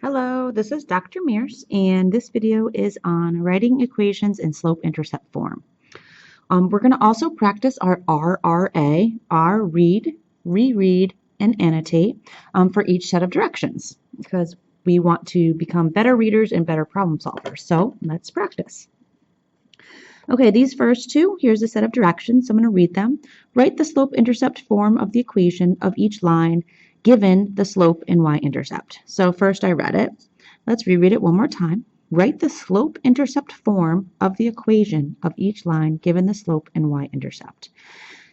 Hello, this is Dr. Mears, and this video is on writing equations in slope-intercept form. We're going to also practice our RRA, read, reread, and annotate for each set of directions because we want to become better readers and better problem solvers. So let's practice. Okay, these first two, here's a set of directions. So I'm going to read them. Write the slope-intercept form of the equation of each line given the slope and y-intercept. So first I read it. Let's reread it one more time. Write the slope-intercept form of the equation of each line given the slope and y-intercept.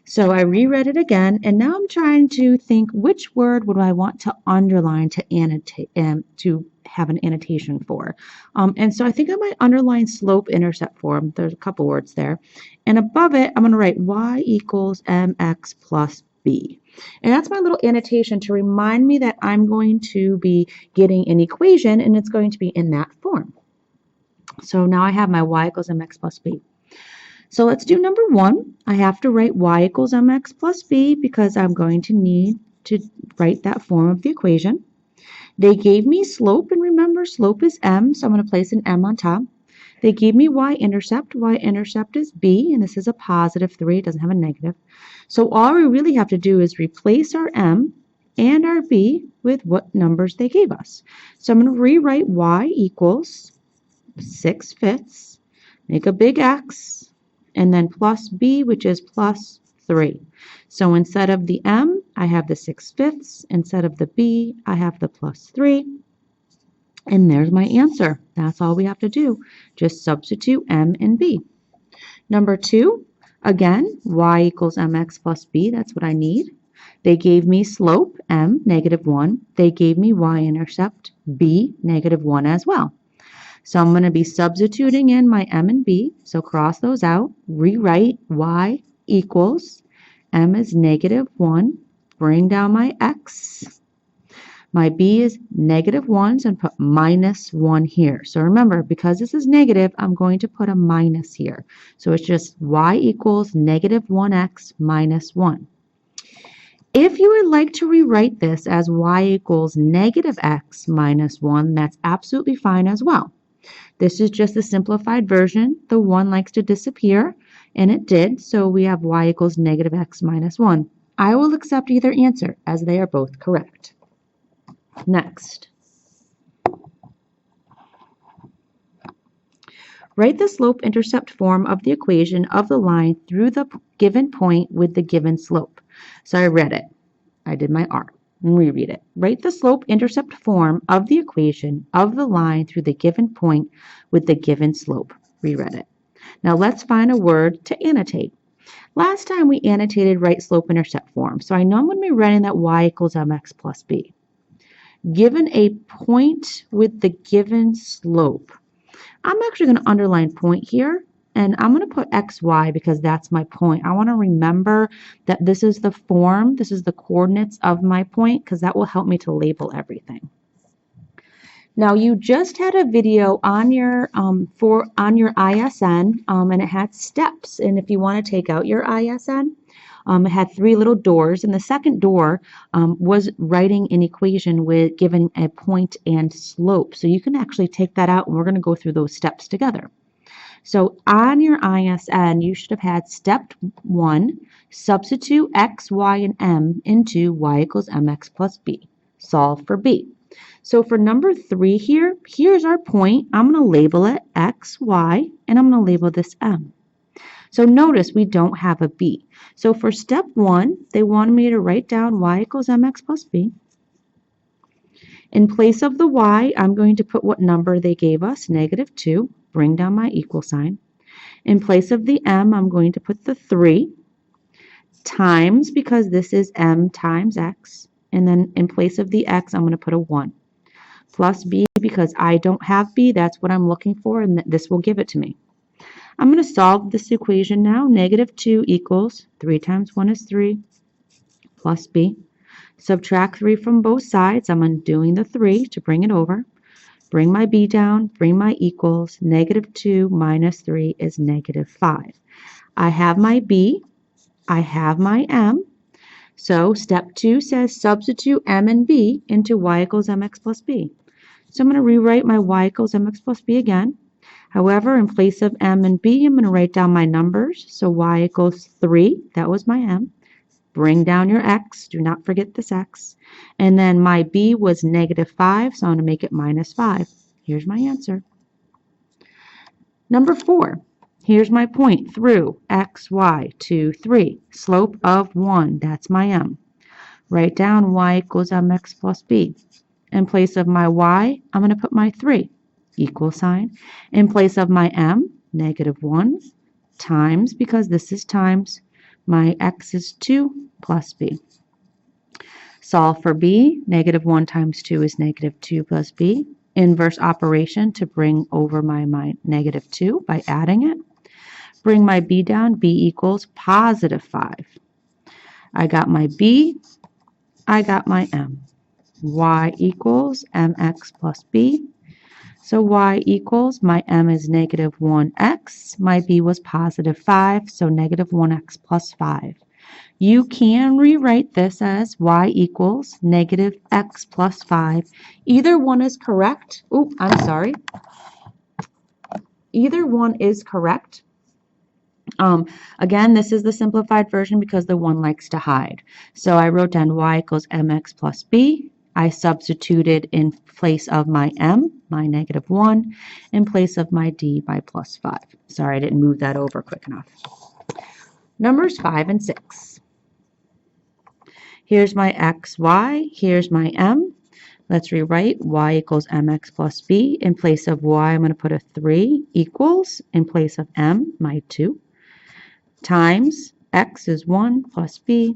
So I reread it again, and now I'm trying to think which word would I want to underline to annotate to have an annotation for. And so I think I might underline slope-intercept form. There's a couple words there. And above it, I'm going to write y equals mx plus b. And that's my little annotation to remind me that I'm going to be getting an equation, and it's going to be in that form. So now I have my y equals mx plus b. So let's do number one. I have to write y equals mx plus b because I'm going to need to write that form of the equation. They gave me slope, and remember slope is m, so I'm going to place an m on top. They gave me y-intercept. Y-intercept is b, and this is a positive 3. It doesn't have a negative. So all we really have to do is replace our m and our b with what numbers they gave us. So I'm going to rewrite y equals 6/5, make a big X, and then plus b, which is plus 3. So instead of the m, I have the 6/5. Instead of the b, I have the plus 3. And there's my answer. That's all we have to do. Just substitute m and b. Number two, again, y equals mx plus b. That's what I need. They gave me slope, m, -1. They gave me y-intercept, b, -1 as well. So I'm going to be substituting in my m and b. So cross those out. Rewrite y equals m is -1. Bring down my x. My b is -1, and put -1 here. So remember, because this is negative, I'm going to put a minus here. So it's just y equals -1x minus 1. If you would like to rewrite this as y equals -x minus 1, that's absolutely fine as well. This is just a simplified version. The 1 likes to disappear, and it did, so we have y equals -x minus 1. I will accept either answer, as they are both correct. Next. Write the slope-intercept form of the equation of the line through the given point with the given slope. So I read it. I did my R. Reread it. Write the slope-intercept form of the equation of the line through the given point with the given slope. Reread it. Now let's find a word to annotate. Last time we annotated right slope-intercept form, so I know I'm going to be writing that y equals mx plus b. Given a point with the given slope, I'm actually going to underline point here. And I'm going to put xy because that's my point. I want to remember that this is the form, this is the coordinates of my point, because that will help me to label everything. Now you just had a video on your ISN, and it had steps. And if you want to take out your ISN, it had 3 little doors, and the second door was writing an equation with given a point and slope. So you can actually take that out, and we're going to go through those steps together. So on your ISN, you should have had step 1, substitute x, y, and m into y equals mx plus b. Solve for b. So for number 3 here, here's our point. I'm going to label it x, y, and I'm going to label this m. So notice we don't have a b. So for step 1, they wanted me to write down y equals mx plus b. In place of the y, I'm going to put what number they gave us, -2. Bring down my equal sign. In place of the m, I'm going to put the 3 times, because this is m times x. And then in place of the x, I'm going to put a 1. Plus b, because I don't have b, that's what I'm looking for, and this will give it to me. I'm going to solve this equation now. -2 equals 3 times 1 is 3 plus b. Subtract 3 from both sides. I'm undoing the 3 to bring it over. Bring my b down, bring my equals. -2 minus 3 is -5. I have my b, I have my m. So step 2 says substitute m and b into y equals mx plus b. So I'm going to rewrite my y equals mx plus b again. However, in place of m and b, I'm going to write down my numbers. So y equals 3, that was my m. Bring down your x, do not forget this x. And then my b was -5, so I'm going to make it -5. Here's my answer. Number 4, here's my point through x, y, 2, 3. Slope of 1, that's my m. Write down y equals mx plus b. In place of my y, I'm going to put my 3, equal sign. In place of my m, -1, times, because this is times, my x is 2 plus b. Solve for b. -1 times 2 is -2 plus b. Inverse operation to bring over my -2 by adding it. Bring my b down. b equals +5. I got my b. I got my m. Y equals mx plus b. So y equals, my m is -1x, my b was +5, so -1x plus 5. You can rewrite this as y equals -x plus 5. Either one is correct. Oh, I'm sorry. Either one is correct. Again, this is the simplified version because the one likes to hide. So I wrote down y equals mx plus b. I substituted in place of my m, my -1, in place of my d, my +5. Sorry, I didn't move that over quick enough. Numbers 5 and 6. Here's my x, y. Here's my m. Let's rewrite y equals mx plus b. In place of y, I'm going to put a 3 equals. In place of m, my 2. Times x is 1 plus b.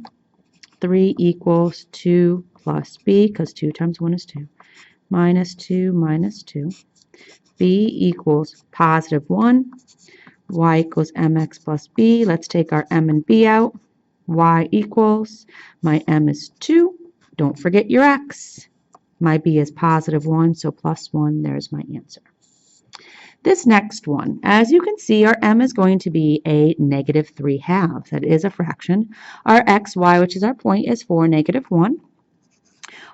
3 equals 2 plus b, because 2 times 1 is 2. -2 minus 2. b equals +1. y equals mx plus b. Let's take our m and b out. Y equals, my m is 2. Don't forget your x. My b is +1, so +1. There's my answer. This next one, as you can see, our m is going to be a -3/2. That is a fraction. Our x, y, which is our point, is 4, -1.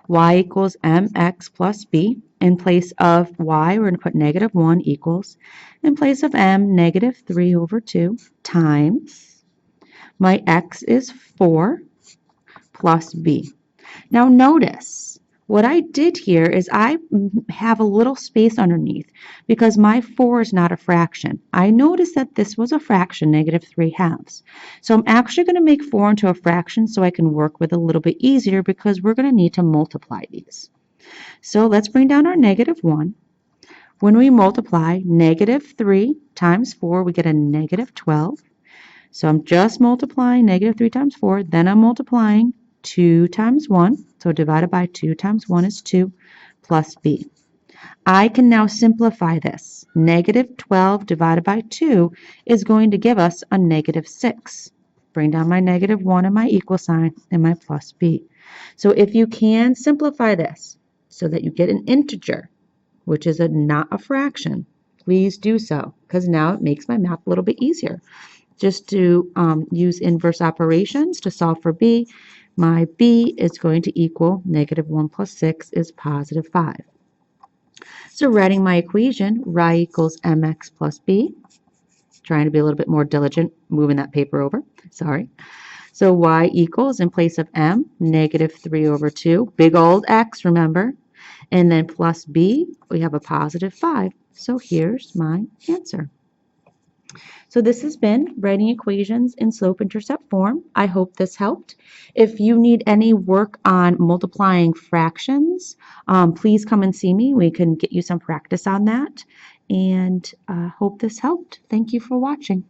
Y equals mx plus b. In place of y, we're going to put -1 equals. In place of m, -3/2 times. My x is 4 plus b. Now notice, what I did here is I have a little space underneath because my 4 is not a fraction. I noticed that this was a fraction, -3/2. So I'm actually going to make 4 into a fraction so I can work with it a little bit easier because we're going to need to multiply these. So let's bring down our -1. When we multiply -3 times 4, we get a -12. So I'm just multiplying -3 times 4, then I'm multiplying 2 times 1, so divided by 2 times 1 is 2, plus b. I can now simplify this. -12 divided by 2 is going to give us a -6. Bring down my -1 and my equal sign and my plus b. So if you can simplify this so that you get an integer, which is not a fraction, please do so, because now it makes my math a little bit easier. Just to use inverse operations to solve for b, my b is going to equal -1 plus 6 is +5. So writing my equation, y equals mx plus b. Trying to be a little bit more diligent, moving that paper over. Sorry. So y equals, in place of m, -3/2. Big old x, remember. And then plus b, we have a +5. So here's my answer. So this has been writing equations in slope-intercept form. I hope this helped. If you need any work on multiplying fractions, please come and see me. We can get you some practice on that. And hope this helped. Thank you for watching.